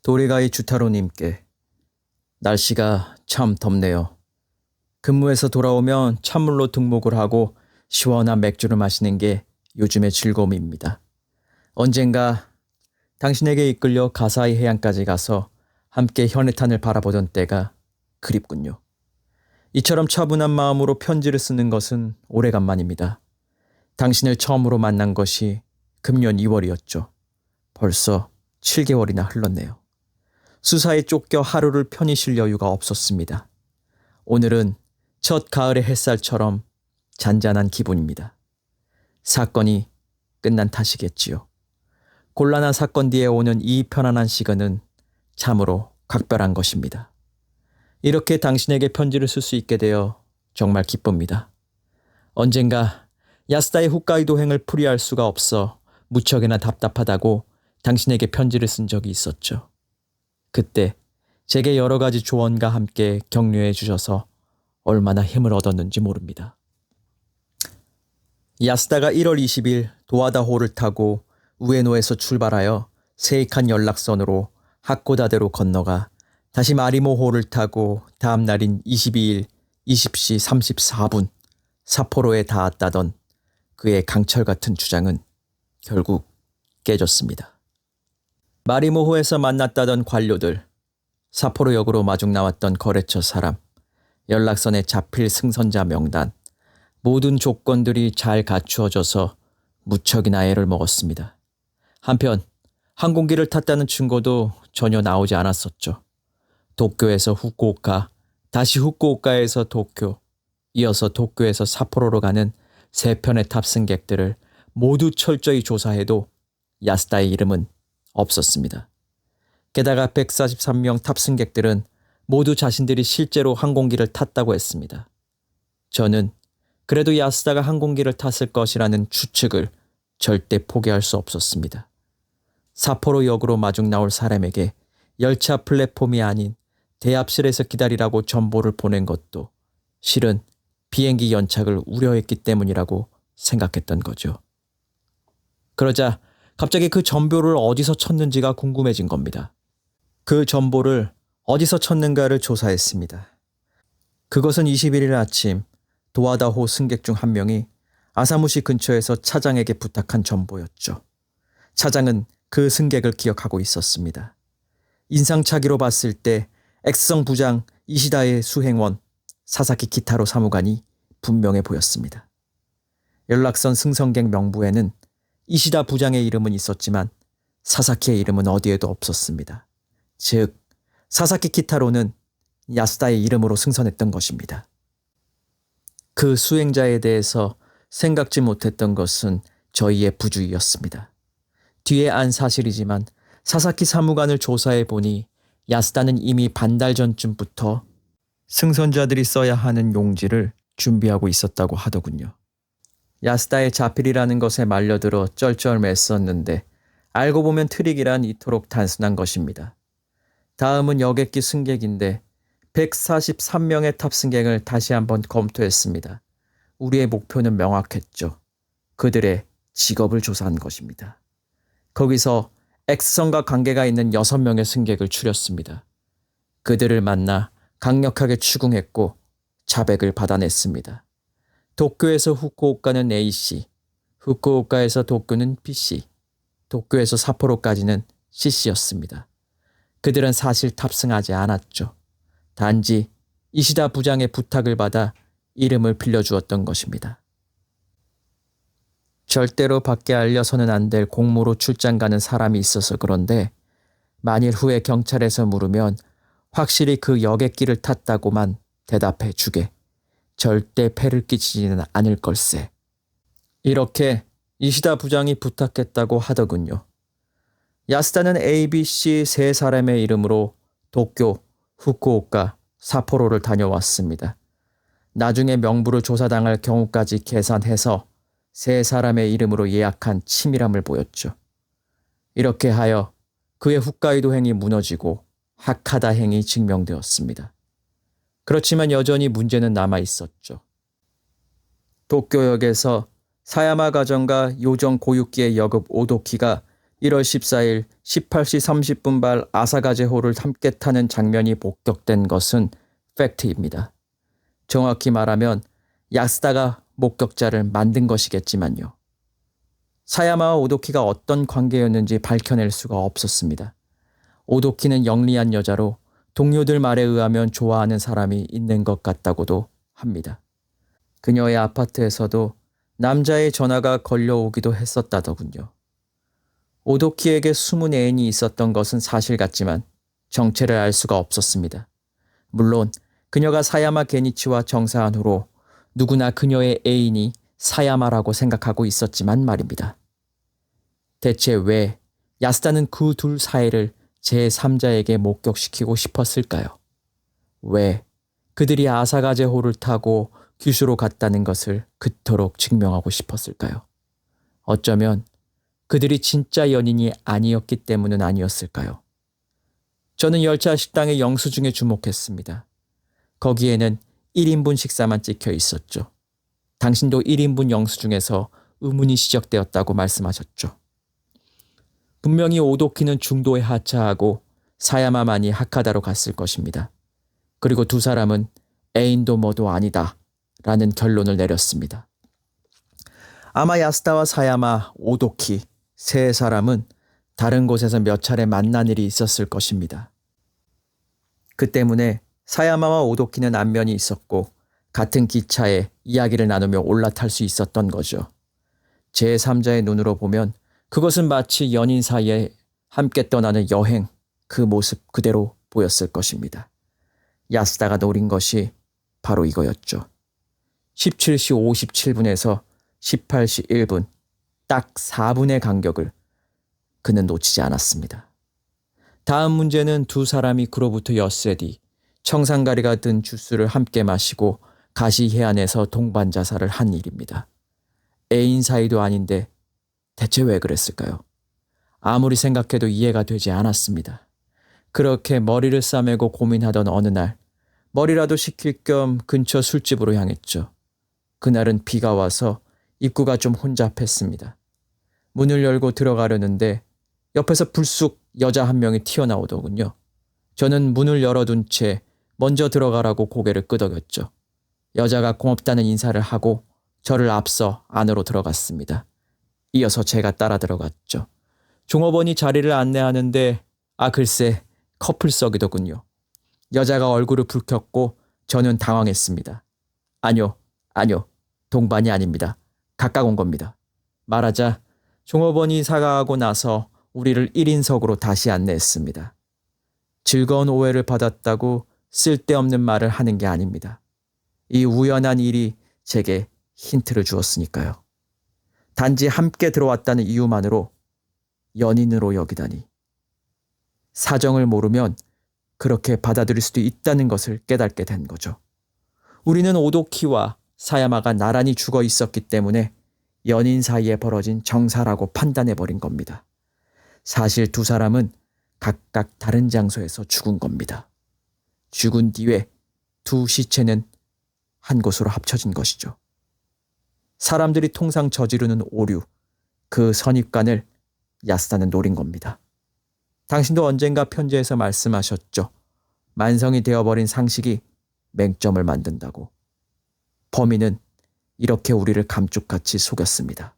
도리가이 주타로님께 날씨가 참 덥네요. 근무에서 돌아오면 찬물로 등목을 하고 시원한 맥주를 마시는 게 요즘의 즐거움입니다. 언젠가 당신에게 이끌려 가사이 해안까지 가서 함께 현해탄을 바라보던 때가 그립군요. 이처럼 차분한 마음으로 편지를 쓰는 것은 오래간만입니다. 당신을 처음으로 만난 것이 금년 2월이었죠. 벌써 7개월이나 흘렀네요. 수사에 쫓겨 하루를 편히 쉴 여유가 없었습니다. 오늘은 첫 가을의 햇살처럼 잔잔한 기분입니다. 사건이 끝난 탓이겠지요. 곤란한 사건 뒤에 오는 이 편안한 시간은 참으로 각별한 것입니다. 이렇게 당신에게 편지를 쓸 수 있게 되어 정말 기쁩니다. 언젠가 야스다의 홋카이도행을 풀이할 수가 없어 무척이나 답답하다고 당신에게 편지를 쓴 적이 있었죠. 그때 제게 여러 가지 조언과 함께 격려해 주셔서 얼마나 힘을 얻었는지 모릅니다. 야스다가 1월 20일 도하다호를 타고 우에노에서 출발하여 세이칸 연락선으로 하코다대로 건너가 다시 마리모호를 타고 다음 날인 22일 20시 34분 삿포로에 닿았다던 그의 강철 같은 주장은 결국 깨졌습니다. 마리모호에서 만났다던 관료들, 삿포로역으로 마중 나왔던 거래처 사람, 연락선에 잡힐 승선자 명단, 모든 조건들이 잘 갖추어져서 무척이나 애를 먹었습니다. 한편 항공기를 탔다는 증거도 전혀 나오지 않았었죠. 도쿄에서 후쿠오카, 다시 후쿠오카에서 도쿄, 이어서 도쿄에서 삿포로로 가는 3편의 탑승객들을 모두 철저히 조사해도 야스다의 이름은 없었습니다. 게다가 143명 탑승객들은 모두 자신들이 실제로 항공기를 탔다고 했습니다. 저는 그래도 야스다가 항공기를 탔을 것이라는 추측을 절대 포기할 수 없었습니다. 삿포로역으로 마중 나올 사람에게 열차 플랫폼이 아닌 대합실에서 기다리라고 전보를 보낸 것도 실은 비행기 연착을 우려했기 때문이라고 생각했던 거죠. 그러자 갑자기 그 전보를 어디서 쳤는지가 궁금해진 겁니다. 그 전보를 어디서 쳤는가를 조사했습니다. 그것은 21일 아침 도하다호 승객 중 한 명이 아사무시 근처에서 차장에게 부탁한 전보였죠. 차장은 그 승객을 기억하고 있었습니다. 인상착의로 봤을 때 X성 부장 이시다의 수행원 사사키 키타로 사무관이 분명해 보였습니다. 연락선 승선객 명부에는 이시다 부장의 이름은 있었지만 사사키의 이름은 어디에도 없었습니다. 즉, 사사키 키타로는 야스다의 이름으로 승선했던 것입니다. 그 수행자에 대해서 생각지 못했던 것은 저희의 부주의였습니다. 뒤에 안 사실이지만 사사키 사무관을 조사해 보니 야스다는 이미 반달 전쯤부터 승선자들이 써야 하는 용지를 준비하고 있었다고 하더군요. 야스다의 자필이라는 것에 말려들어 쩔쩔맸었는데 알고 보면 트릭이란 이토록 단순한 것입니다. 다음은 여객기 승객인데 143명의 탑승객을 다시 한번 검토했습니다. 우리의 목표는 명확했죠. 그들의 직업을 조사한 것입니다. 거기서 X선과 관계가 있는 6명의 승객을 추렸습니다. 그들을 만나 강력하게 추궁했고 자백을 받아냈습니다. 도쿄에서 후쿠오카는 A씨, 후쿠오카에서 도쿄는 B씨, 도쿄에서 삿포로까지는 C씨였습니다. 그들은 사실 탑승하지 않았죠. 단지 이시다 부장의 부탁을 받아 이름을 빌려주었던 것입니다. 절대로 밖에 알려서는 안 될 공무로 출장 가는 사람이 있어서 그런데 만일 후에 경찰에서 물으면 확실히 그 여객기를 탔다고만 대답해 주게. 절대 폐를 끼치지는 않을 걸세. 이렇게 이시다 부장이 부탁했다고 하더군요. 야스다는 ABC 3사람의 이름으로 도쿄, 후쿠오카, 삿포로를 다녀왔습니다. 나중에 명부를 조사당할 경우까지 계산해서 3사람의 이름으로 예약한 치밀함을 보였죠. 이렇게 하여 그의 홋카이도행이 무너지고 하카다행이 증명되었습니다. 그렇지만 여전히 문제는 남아 있었죠. 도쿄역에서 사야마 가정과 요정 고유기의 여급 오도키가 1월 14일 18시 30분 발 아사가제호를 함께 타는 장면이 목격된 것은 팩트입니다. 정확히 말하면 야스다가 목격자를 만든 것이겠지만요. 사야마와 오도키가 어떤 관계였는지 밝혀낼 수가 없었습니다. 오도키는 영리한 여자로 동료들 말에 의하면 좋아하는 사람이 있는 것 같다고도 합니다. 그녀의 아파트에서도 남자의 전화가 걸려오기도 했었다더군요. 오도키에게 숨은 애인이 있었던 것은 사실 같지만 정체를 알 수가 없었습니다. 물론 그녀가 사야마 게니치와 정사한 후로 누구나 그녀의 애인이 사야마라고 생각하고 있었지만 말입니다. 대체 왜 야스다는 그 둘 사이를 제3자에게 목격시키고 싶었을까요? 왜 그들이 아사가제호를 타고 규슈로 갔다는 것을 그토록 증명하고 싶었을까요? 어쩌면 그들이 진짜 연인이 아니었기 때문은 아니었을까요? 저는 열차 식당의 영수증에 주목했습니다. 거기에는 1인분 식사만 찍혀 있었죠. 당신도 1인분 영수증에서 의문이 시작되었다고 말씀하셨죠. 분명히 오도키는 중도에 하차하고 사야마만이 하카다로 갔을 것입니다. 그리고 두 사람은 애인도 뭐도 아니다 라는 결론을 내렸습니다. 아마 야스다와 사야마, 오도키 세 사람은 다른 곳에서 몇 차례 만난 일이 있었을 것입니다. 그 때문에 사야마와 오도키는 안면이 있었고 같은 기차에 이야기를 나누며 올라탈 수 있었던 거죠. 제3자의 눈으로 보면 그것은 마치 연인 사이에 함께 떠나는 여행 그 모습 그대로 보였을 것입니다. 야스다가 노린 것이 바로 이거였죠. 17시 57분에서 18시 1분 딱 4분의 간격을 그는 놓치지 않았습니다. 다음 문제는 두 사람이 그로부터 엿새 뒤 청산가리가 든 주스를 함께 마시고 가시 해안에서 동반 자살을 한 일입니다. 애인 사이도 아닌데 대체 왜 그랬을까요? 아무리 생각해도 이해가 되지 않았습니다. 그렇게 머리를 싸매고 고민하던 어느 날 머리라도 식힐 겸 근처 술집으로 향했죠. 그날은 비가 와서 입구가 좀 혼잡했습니다. 문을 열고 들어가려는데 옆에서 불쑥 여자 한 명이 튀어나오더군요. 저는 문을 열어둔 채 먼저 들어가라고 고개를 끄덕였죠. 여자가 고맙다는 인사를 하고 저를 앞서 안으로 들어갔습니다. 이어서 제가 따라 들어갔죠. 종업원이 자리를 안내하는데 글쎄 커플석이더군요. 여자가 얼굴을 붉혔고 저는 당황했습니다. 아니요, 동반이 아닙니다. 각각 온 겁니다. 말하자 종업원이 사과하고 나서 우리를 1인석으로 다시 안내했습니다. 즐거운 오해를 받았다고 쓸데없는 말을 하는 게 아닙니다. 이 우연한 일이 제게 힌트를 주었으니까요. 단지 함께 들어왔다는 이유만으로 연인으로 여기다니. 사정을 모르면 그렇게 받아들일 수도 있다는 것을 깨닫게 된 거죠. 우리는 오도키와 사야마가 나란히 죽어 있었기 때문에 연인 사이에 벌어진 정사라고 판단해버린 겁니다. 사실 두 사람은 각각 다른 장소에서 죽은 겁니다. 죽은 뒤에 두 시체는 한 곳으로 합쳐진 것이죠. 사람들이 통상 저지르는 오류, 그 선입관을 야스다는 노린 겁니다. 당신도 언젠가 편지에서 말씀하셨죠. 만성이 되어버린 상식이 맹점을 만든다고. 범인은 이렇게 우리를 감쪽같이 속였습니다.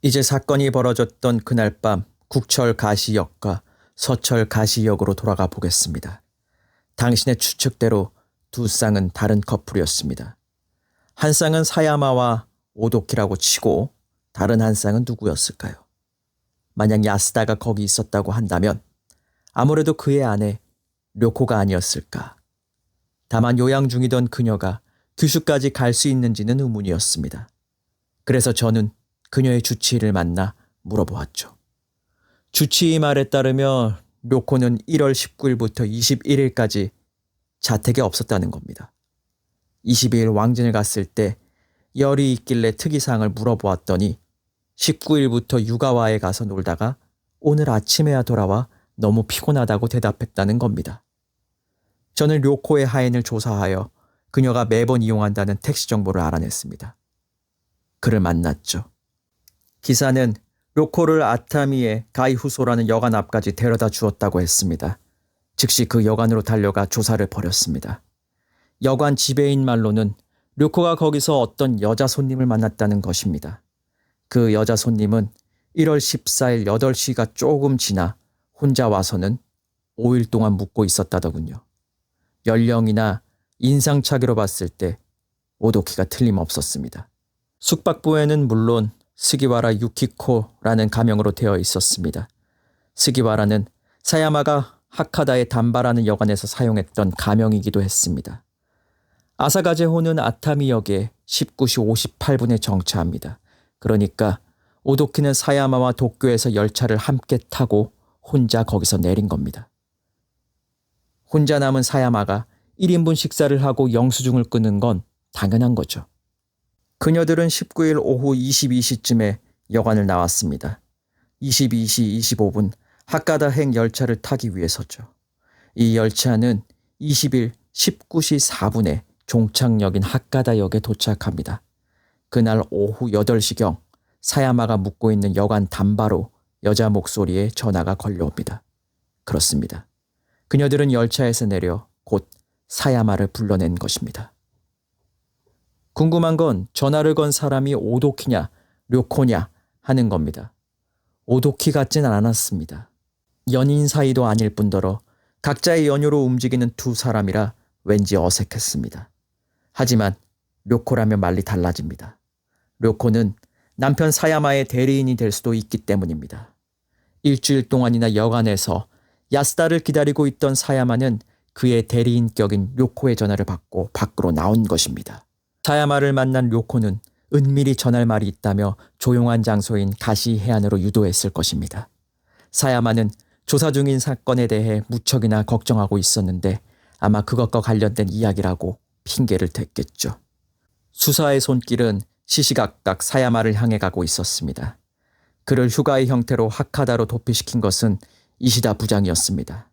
이제 사건이 벌어졌던 그날 밤 국철 가시역과 서철 가시역으로 돌아가 보겠습니다. 당신의 추측대로 두 쌍은 다른 커플이었습니다. 한 쌍은 사야마와 오도키라고 치고 다른 한 쌍은 누구였을까요? 만약 야스다가 거기 있었다고 한다면 아무래도 그의 아내 료코가 아니었을까. 다만 요양 중이던 그녀가 규슈까지 갈 수 있는지는 의문이었습니다. 그래서 저는 그녀의 주치의를 만나 물어보았죠. 주치의 말에 따르면 료코는 1월 19일부터 21일까지 자택에 없었다는 겁니다. 22일 왕진을 갔을 때 열이 있길래 특이사항을 물어보았더니 19일부터 육아와에 가서 놀다가 오늘 아침에야 돌아와 너무 피곤하다고 대답했다는 겁니다. 저는 료코의 하인을 조사하여 그녀가 매번 이용한다는 택시 정보를 알아냈습니다. 그를 만났죠. 기사는 료코를 아타미의 가이후소라는 여관 앞까지 데려다 주었다고 했습니다. 즉시 그 여관으로 달려가 조사를 벌였습니다. 여관 지배인 말로는 료코가 거기서 어떤 여자 손님을 만났다는 것입니다. 그 여자 손님은 1월 14일 8시가 조금 지나 혼자 와서는 5일 동안 묵고 있었다더군요. 연령이나 인상차기로 봤을 때 오도키가 틀림없었습니다. 숙박부에는 물론 스기와라 유키코라는 가명으로 되어 있었습니다. 스기와라는 사야마가 하카다의 단바라는 여관에서 사용했던 가명이기도 했습니다. 아사가제호는 아타미역에 19시 58분에 정차합니다. 그러니까 오도키는 사야마와 도쿄에서 열차를 함께 타고 혼자 거기서 내린 겁니다. 혼자 남은 사야마가 1인분 식사를 하고 영수증을 끊은 건 당연한 거죠. 그녀들은 19일 오후 22시쯤에 여관을 나왔습니다. 22시 25분 하카다행 열차를 타기 위해서죠. 이 열차는 20일 19시 4분에 종착역인 하카다역에 도착합니다. 그날 오후 8시경 사야마가 묵고 있는 여관 단바로 여자 목소리에 전화가 걸려옵니다. 그렇습니다. 그녀들은 열차에서 내려 곧 사야마를 불러낸 것입니다. 궁금한 건 전화를 건 사람이 오도키냐 료코냐 하는 겁니다. 오도키 같진 않았습니다. 연인 사이도 아닐 뿐더러 각자의 연유로 움직이는 두 사람이라 왠지 어색했습니다. 하지만 료코라면 말이 달라집니다. 료코는 남편 사야마의 대리인이 될 수도 있기 때문입니다. 일주일 동안이나 여관에서 야스다를 기다리고 있던 사야마는 그의 대리인격인 료코의 전화를 받고 밖으로 나온 것입니다. 사야마를 만난 료코는 은밀히 전할 말이 있다며 조용한 장소인 가시 해안으로 유도했을 것입니다. 사야마는 조사 중인 사건에 대해 무척이나 걱정하고 있었는데 아마 그것과 관련된 이야기라고 핑계를 댔겠죠. 수사의 손길은 시시각각 사야마를 향해 가고 있었습니다. 그를 휴가의 형태로 하카다로 도피시킨 것은 이시다 부장이었습니다.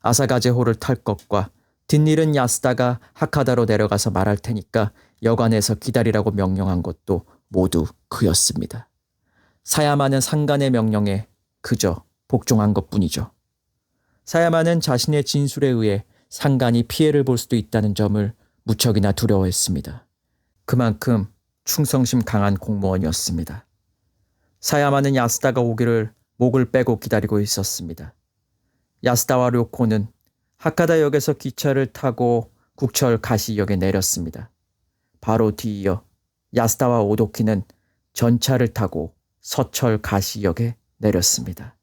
아사가제호를 탈 것과 뒷일은 야스다가 하카다로 내려가서 말할 테니까 여관에서 기다리라고 명령한 것도 모두 그였습니다. 사야마는 상간의 명령에 그저 복종한 것뿐이죠. 사야마는 자신의 진술에 의해 상간이 피해를 볼 수도 있다는 점을 무척이나 두려워했습니다. 그만큼 충성심 강한 공무원이었습니다. 사야마는 야스다가 오기를 목을 빼고 기다리고 있었습니다. 야스다와 료코는 하카다역에서 기차를 타고 국철 가시역에 내렸습니다. 바로 뒤이어 야스다와 오도키는 전차를 타고 서철 가시역에 내렸습니다.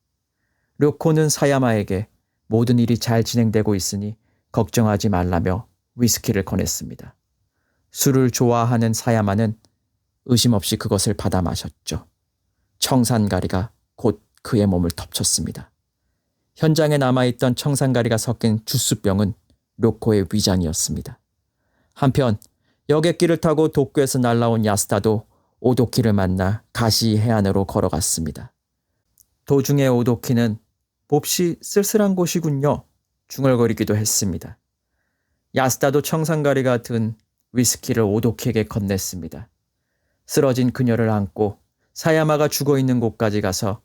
료코는 사야마에게 모든 일이 잘 진행되고 있으니 걱정하지 말라며 위스키를 권했습니다. 술을 좋아하는 사야마는 의심 없이 그것을 받아 마셨죠. 청산가리가 곧 그의 몸을 덮쳤습니다. 현장에 남아있던 청산가리가 섞인 주스병은 료코의 위장이었습니다. 한편 여객기를 타고 도쿄에서 날아온 야스다도 오도키를 만나 가시 해안으로 걸어갔습니다. 도중에 오도키는 몹시 쓸쓸한 곳이군요 중얼거리기도 했습니다. 야스다도 청산가리가 든 위스키를 오도키에게 건넸습니다. 쓰러진 그녀를 안고 사야마가 죽어있는 곳까지 가서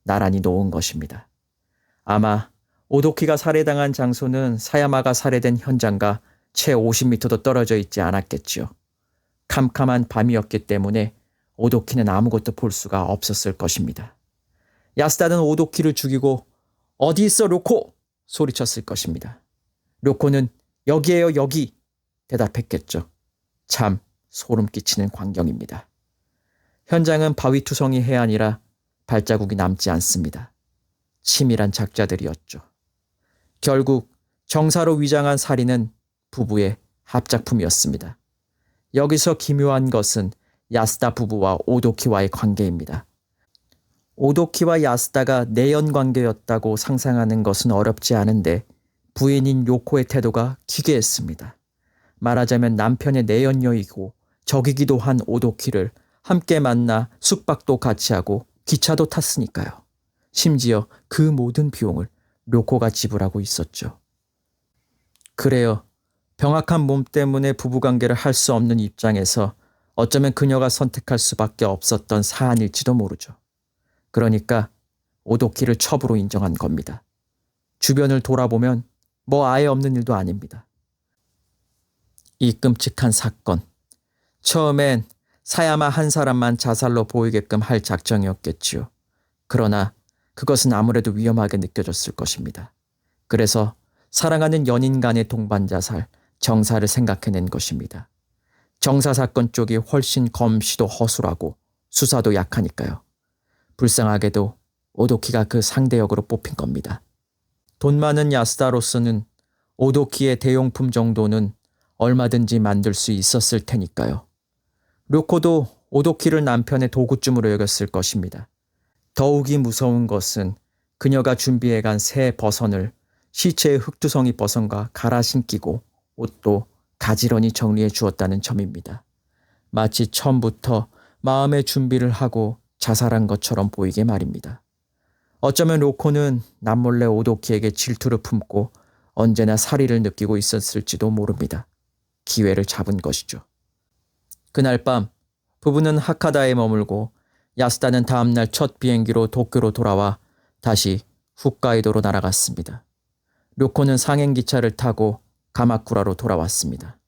나란히 놓은 것입니다. 아마 오도키가 살해당한 장소는 사야마가 살해된 현장과 채 50m도 떨어져 있지 않았겠지요. 캄캄한 밤이었기 때문에 오도키는 아무것도 볼 수가 없었을 것입니다. 야스다는 오도키를 죽이고 어디 있어 료코! 소리쳤을 것입니다. 료코는 여기에요 여기! 대답했겠죠. 참 소름 끼치는 광경입니다. 현장은 바위투성이 해안이라 발자국이 남지 않습니다. 치밀한 작자들이었죠. 결국 정사로 위장한 살인은 부부의 합작품이었습니다. 여기서 기묘한 것은 야스다 부부와 오도키와의 관계입니다. 오도키와 야스다가 내연 관계였다고 상상하는 것은 어렵지 않은데 부인인 요코의 태도가 기괴했습니다. 말하자면 남편의 내연녀이고 적이기도 한 오도키를 함께 만나 숙박도 같이 하고 기차도 탔으니까요. 심지어 그 모든 비용을 료코가 지불하고 있었죠. 그래요. 병약한 몸 때문에 부부관계를 할 수 없는 입장에서 어쩌면 그녀가 선택할 수밖에 없었던 사안일지도 모르죠. 그러니까 오도키를 첩으로 인정한 겁니다. 주변을 돌아보면 뭐 아예 없는 일도 아닙니다. 이 끔찍한 사건. 처음엔 사야마 한 사람만 자살로 보이게끔 할 작정이었겠지요. 그러나 그것은 아무래도 위험하게 느껴졌을 것입니다. 그래서 사랑하는 연인 간의 동반 자살, 정사를 생각해낸 것입니다. 정사 사건 쪽이 훨씬 검시도 허술하고 수사도 약하니까요. 불쌍하게도 오도키가 그 상대 역으로 뽑힌 겁니다. 돈 많은 야스다로서는 오도키의 대용품 정도는 얼마든지 만들 수 있었을 테니까요. 료코도 오도키를 남편의 도구쯤으로 여겼을 것입니다. 더욱이 무서운 것은 그녀가 준비해간 새 버선을 시체의 흑두성이 버선과 갈아 신기고 옷도 가지런히 정리해 주었다는 점입니다. 마치 처음부터 마음의 준비를 하고 자살한 것처럼 보이게 말입니다. 어쩌면 로코는 남몰래 오도키에게 질투를 품고 언제나 살의를 느끼고 있었을지도 모릅니다. 기회를 잡은 것이죠. 그날 밤 부부는 하카다에 머물고 야스다는 다음날 첫 비행기로 도쿄로 돌아와 다시 홋카이도로 날아갔습니다. 료코는 상행기차를 타고 가마쿠라로 돌아왔습니다.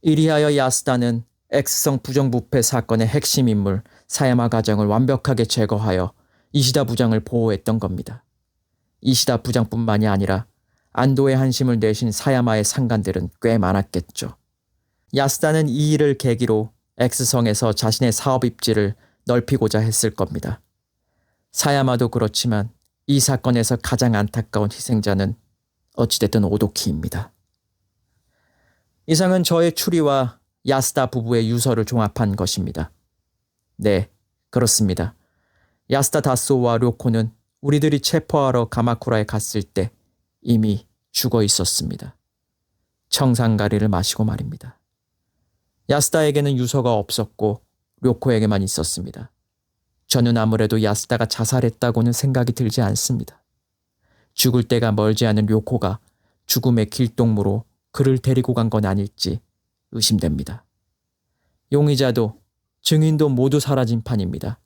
이리하여 야스다는 X성 부정부패 사건의 핵심 인물 사야마 가정을 완벽하게 제거하여 이시다 부장을 보호했던 겁니다. 이시다 부장뿐만이 아니라 안도의 한심을 내신 사야마의 상간들은 꽤 많았겠죠. 야스다는 이 일을 계기로 X성에서 자신의 사업 입지를 넓히고자 했을 겁니다. 사야마도 그렇지만 이 사건에서 가장 안타까운 희생자는 어찌됐든 오도키입니다. 이상은 저의 추리와 야스다 부부의 유서를 종합한 것입니다. 네, 그렇습니다. 야스다 다소와 료코는 우리들이 체포하러 가마쿠라에 갔을 때 이미 죽어 있었습니다. 청산가리를 마시고 말입니다. 야스다에게는 유서가 없었고 료코에게만 있었습니다. 저는 아무래도 야스다가 자살했다고는 생각이 들지 않습니다. 죽을 때가 멀지 않은 료코가 죽음의 길동무로 그를 데리고 간 건 아닐지 의심됩니다. 용의자도 증인도 모두 사라진 판입니다.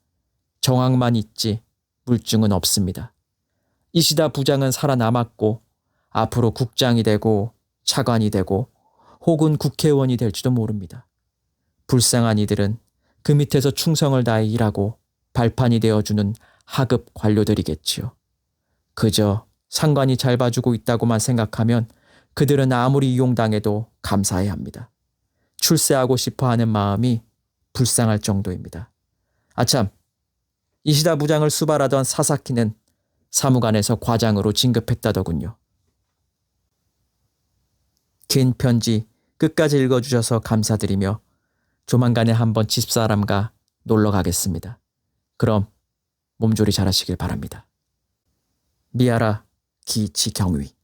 정황만 있지 물증은 없습니다. 이시다 부장은 살아남았고 앞으로 국장이 되고 차관이 되고 혹은 국회의원이 될지도 모릅니다. 불쌍한 이들은 그 밑에서 충성을 다해 일하고 발판이 되어주는 하급 관료들이겠지요. 그저 상관이 잘 봐주고 있다고만 생각하면 그들은 아무리 이용당해도 감사해야 합니다. 출세하고 싶어하는 마음이 불쌍할 정도입니다. 아참, 이시다 부장을 수발하던 사사키는 사무관에서 과장으로 진급했다더군요. 긴 편지 끝까지 읽어주셔서 감사드리며 조만간에 한번 집사람과 놀러 가겠습니다. 그럼 몸조리 잘하시길 바랍니다. 미아라 기치경위.